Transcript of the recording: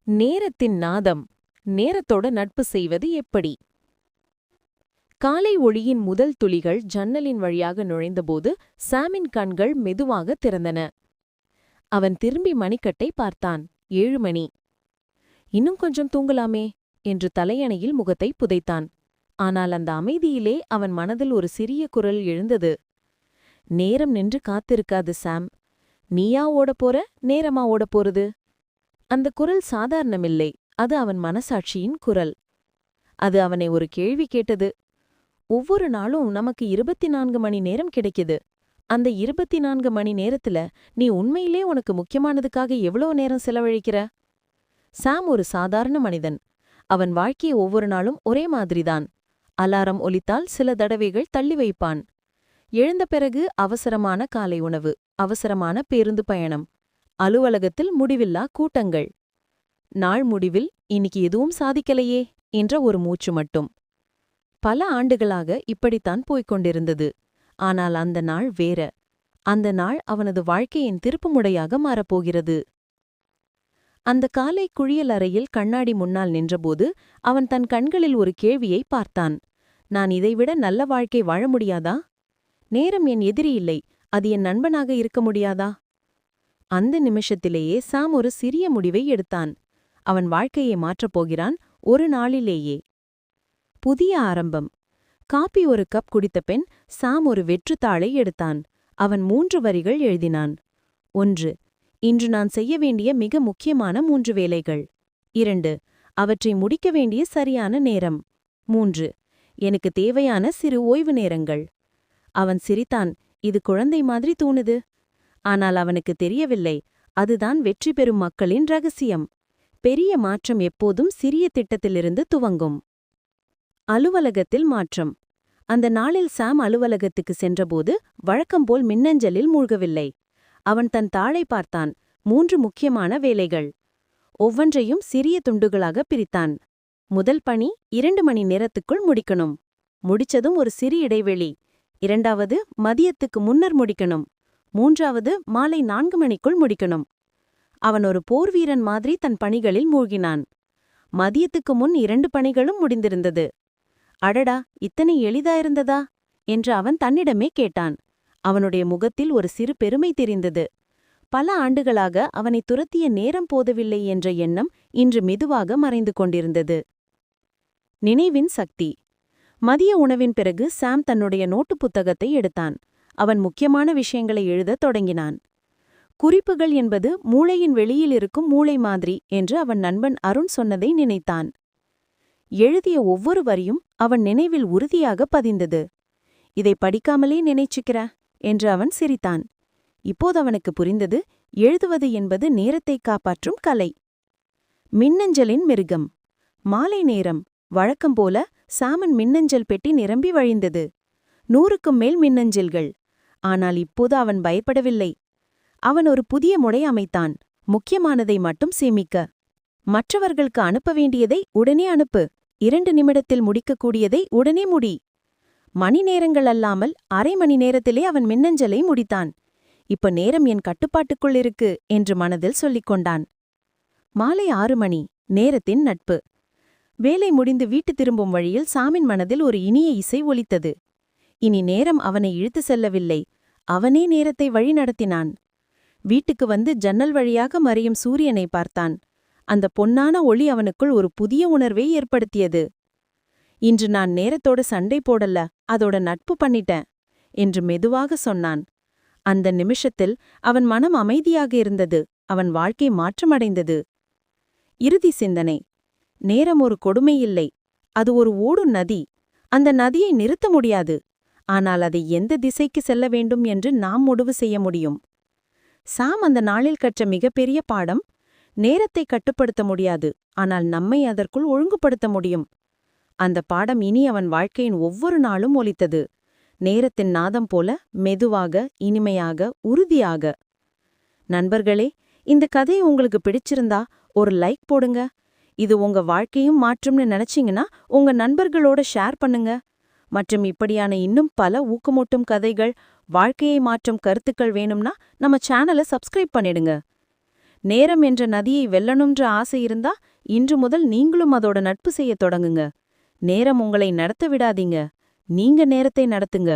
நேரத்தின் நாதம். நேரத்தோட நட்பு செய்வது எப்படி? காலை ஒளியின் முதல் துளிகள் ஜன்னலின் வழியாக நுழைந்தபோது சாமின் கண்கள் மெதுவாக திறந்தன. அவன் திரும்பி மணிக்கட்டை பார்த்தான். 7 மணி. இன்னும் கொஞ்சம் தூங்கலாமே என்று தலையணையில் முகத்தை புதைத்தான். ஆனால் அந்த அமைதியிலே அவன் மனதில் ஒரு சிறிய குரல் எழுந்தது. நேரம் நின்று காத்திருக்காது சாம். நீயா ஓடப் போற, நேரமா ஓடப் போறது? அந்த குரல் சாதாரணமில்லை, அது அவன் மனசாட்சியின் குரல். அது அவனை ஒரு கேள்வி கேட்டது. ஒவ்வொரு நாளும் நமக்கு 24 மணி நேரம் கிடைக்குது. அந்த 24 மணி நேரத்துல நீ உண்மையிலே உனக்கு முக்கியமானதுக்காக எவ்வளோ நேரம் செலவழிக்கிற? சாம் ஒரு சாதாரண மனிதன். அவன் வாழ்க்கையை ஒவ்வொரு நாளும் ஒரே மாதிரிதான். அலாரம் ஒலித்தால் சில தடவைகள் தள்ளி வைப்பான். எழுந்த பிறகு அவசரமான காலை உணவு, அவசரமான பேருந்து பயணம், அலுவலகத்தில் முடிவில்லா கூட்டங்கள். நாள் முடிவில் இன்னைக்கு எதுவும் சாதிக்கலையே என்ற ஒரு மூச்சு மட்டும். பல ஆண்டுகளாக இப்படித்தான் போய்க் கொண்டிருந்தது. ஆனால் அந்த நாள் வேற. அந்த நாள் அவனது வாழ்க்கையின் திருப்புமுடையாக மாறப்போகிறது. அந்த காலை குளியல் அறையில் கண்ணாடி முன்னால் நின்றபோது அவன் தன் கண்களில் ஒரு கேள்வியை பார்த்தான். நான் இதைவிட நல்ல வாழ்க்கை வாழ முடியாதா? நேரம் என் எதிரி இல்லை, அது என் நண்பனாக இருக்க முடியாதா? அந்த நிமிஷத்திலேயே சாம் ஒரு சிறிய முடிவை எடுத்தான். அவன் வாழ்க்கையை மாற்றப் போகிறான், ஒரு நாளிலேயே. புதிய ஆரம்பம். காப்பி ஒரு கப் குடித்த பின் சாம் ஒரு வெற்றுத்தாளை எடுத்தான். அவன் 3 வரிகள் எழுதினான். 1. இன்று நான் செய்ய வேண்டிய மிக முக்கியமான 3 வேலைகள். 2. அவற்றை முடிக்க வேண்டிய சரியான நேரம். 3. எனக்கு தேவையான சிறு ஓய்வு நேரங்கள். அவன் சிரித்தான். இது குழந்தை மாதிரி தோணுது. ஆனால் அவனுக்கு தெரியவில்லை, அதுதான் வெற்றி பெறும் மக்களின் ரகசியம். பெரிய மாற்றம் எப்போதும் சிறிய திட்டத்திலிருந்து துவங்கும். அலுவலகத்தில் மாற்றம். அந்த நாளில் சாம் அலுவலகத்துக்கு சென்றபோது வழக்கம்போல் மின்னஞ்சலில் மூழ்கவில்லை. அவன் தன் தாளை பார்த்தான். 3 முக்கியமான வேலைகள். ஒவ்வொன்றையும் சிறிய துண்டுகளாக பிரித்தான். முதல் பணி 2 மணி நேரத்துக்குள் முடிக்கணும். முடிச்சதும் ஒரு சிறு இடைவெளி. 2வது மதியத்துக்கு முன்னர் முடிக்கணும். 3வது மாலை 4 மணிக்குள் முடிக்கணும். அவன் ஒரு போர்வீரன் மாதிரி தன் பணிகளில் மூழ்கினான். மதியத்துக்கு முன் 2 பணிகளும் முடிந்திருந்தது. அடடா, இத்தனை எளிதாயிருந்ததா என்று அவன் தன்னிடமே கேட்டான். அவனுடைய முகத்தில் ஒரு சிறு பெருமை தெரிந்தது. பல ஆண்டுகளாக அவனை துரத்திய நேரம் போதவில்லை என்ற எண்ணம் இன்று மெதுவாக மறைந்து கொண்டிருந்தது. நினைவின் சக்தி. மதிய உணவின் பிறகு சாம் தன்னுடைய நோட்டு புத்தகத்தை எடுத்தான். அவன் முக்கியமான விஷயங்களை எழுதத் தொடங்கினான். குறிப்புகள் என்பது மூளையின் வெளியில் இருக்கும் மூளை மாதிரி என்று அவன் நண்பன் அருண் சொன்னதை நினைத்தான். எழுதிய ஒவ்வொரு வரியும் அவன் நினைவில் உறுதியாக பதிந்தது. இதை படிக்காமலே நினைச்சுக்கிற என்று அவன் சிரித்தான். இப்போது அவனுக்கு புரிந்தது, எழுதுவது என்பது நேரத்தை காப்பாற்றும் கலை. மின்னஞ்சலின் மிருகம். மாலை நேரம். வழக்கம்போல சாமன் மின்னஞ்சல் பெட்டி நிரம்பி வழிந்தது. 100க்கும் மேல் மின்னஞ்சல்கள். ஆனால் இப்போது அவன் பயப்படவில்லை. அவன் ஒரு புதிய முறை அமைத்தான். முக்கியமானதை மட்டும் சேமிக்க. மற்றவர்களுக்கு அனுப்ப வேண்டியதை உடனே அனுப்பு. 2 நிமிடத்தில் முடிக்கக்கூடியதை உடனே முடி. மணி நேரங்கள் அல்லாமல் அரை மணி நேரத்திலே அவன் மின்னஞ்சலை முடித்தான். இப்ப நேரம் என் கட்டுப்பாட்டுக்குள் இருக்கு என்று மனதில் சொல்லிக் கொண்டான். மாலை 6 மணி. நேரத்தின் நட்பு. வேலை முடிந்து வீட்டு திரும்பும் வழியில் சாமின் மனதில் ஒரு இனிய இசை ஒலித்தது. இனி நேரம் அவனை இழுத்து செல்லவில்லை, அவனே நேரத்தை வழிநடத்தினான். வீட்டுக்கு வந்து ஜன்னல் வழியாக மறையும் சூரியனை பார்த்தான். அந்த பொன்னான ஒளி அவனுக்குள் ஒரு புதிய உணர்வை ஏற்படுத்தியது. இன்று நான் நேரத்தோட சண்டை போடல, அதோட நட்பு பண்ணிட்டேன் என்று மெதுவாக சொன்னான். அந்த நிமிஷத்தில் அவன் மனம் அமைதியாக இருந்தது. அவன் வாழ்க்கை மாற்றமடைந்தது. இறுதி சிந்தனை. நேரம் ஒரு கொடுமை இல்லை, அது ஒரு ஓடும் நதி. அந்த நதியை நிறுத்த முடியாது, ஆனால் அதை எந்த திசைக்கு செல்ல வேண்டும் என்று நாம் முடிவு செய்ய முடியும். சாம் அந்த நாளில் கற்ற மிகப்பெரிய பாடம், நேரத்தை கட்டுப்படுத்த முடியாது, ஆனால் நம்மை அதற்குள் ஒழுங்குபடுத்த முடியும். அந்த பாடம் இனி அவன் வாழ்க்கையின் ஒவ்வொரு நாளும் ஒலித்தது. நேரத்தின் நாதம் போல மெதுவாக, இனிமையாக, உறுதியாக. நண்பர்களே, இந்த கதை உங்களுக்கு பிடிச்சிருந்தா ஒரு லைக் போடுங்க. இது உங்க வாழ்க்கையும் மாற்றும்னு நினைச்சீங்கன்னா உங்க நண்பர்களோட ஷேர் பண்ணுங்க. மற்றும் இப்படியான இன்னும் பல ஊக்கமூட்டும் கதைகள், வாழ்க்கையை மாற்றும் கருத்துக்கள் வேணும்னா நம்ம சேனலை சப்ஸ்கிரைப் பண்ணிடுங்க. நேரம் என்ற நதியை வெல்லணும்ன்ற ஆசை இருந்தா இன்று முதல் நீங்களும் அதோட நட்பு செய்யத் தொடங்குங்க. நேரம் உங்களை நடத்த விடாதீங்க, நீங்க நேரத்தை நடத்துங்க.